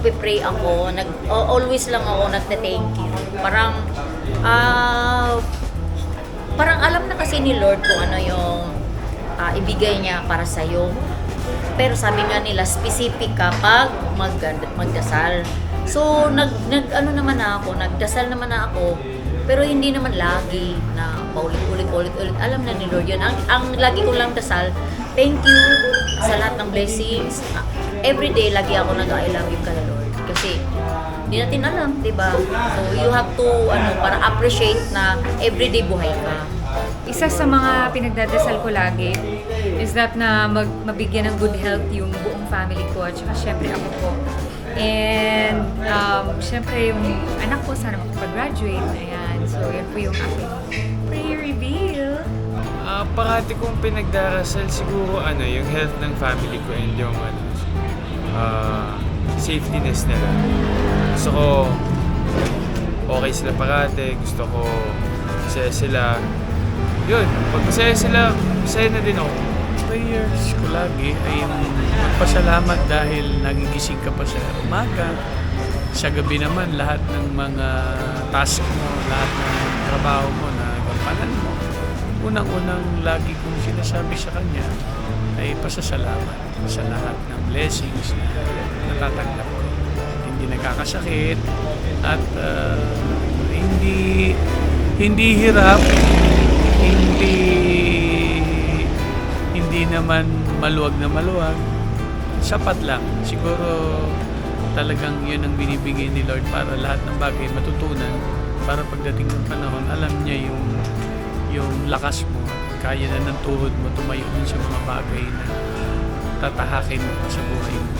nagpe-pray ako, always lang ako nagte-thank you. Parang alam na kasi ni Lord kung ano yung ibigay niya para sa'yo. Pero sabi nga nila, specific ka pag magdasal. So, ano naman ako, nagdasal naman ako, pero hindi naman lagi na paulit-ulit. Alam na ni Lord yun. Ang lagi ko lang dasal, thank you sa lahat ng blessings. Every day, lagi ako nag-I love you ka, Lord. Kasi, hindi natin alam, di ba? So, you have to, para appreciate na everyday buhay ka. Isa sa mga pinagdadasal ko lagi is that na mabigyan ng good health yung buong family ko at saka syempre ako po. And syempre yung anak ko sana makapag-graduate. Ayan. So yan po yung aking prayer reveal. Parati kong pinagdarasal siguro yung health ng family ko and yung safetyness nila. Gusto ko okay sila parati, gusto ko masaya sila. Yun, pag masaya sila, masaya na din ako. Prayers ko lagi ay magpasalamat dahil nagigising ka pa sa umaga. Sa gabi naman, lahat ng mga task mo, lahat ng trabaho mo na gampanan mo. Unang-unang lagi kong sinasabi sa kanya ay pasasalamat sa lahat ng blessings na natatanggap ko. Hindi nakakasakit at hindi hirap, hindi naman maluwag na maluwag. Sapat lang. Siguro talagang yun ang binibigay ni Lord para lahat ng bagay matutunan para pagdating ng panahon, alam niya yung lakas mo. Kaya na ng tuhod mo tumayo dun sa mga bagay na tatahakin mo sa buhay mo.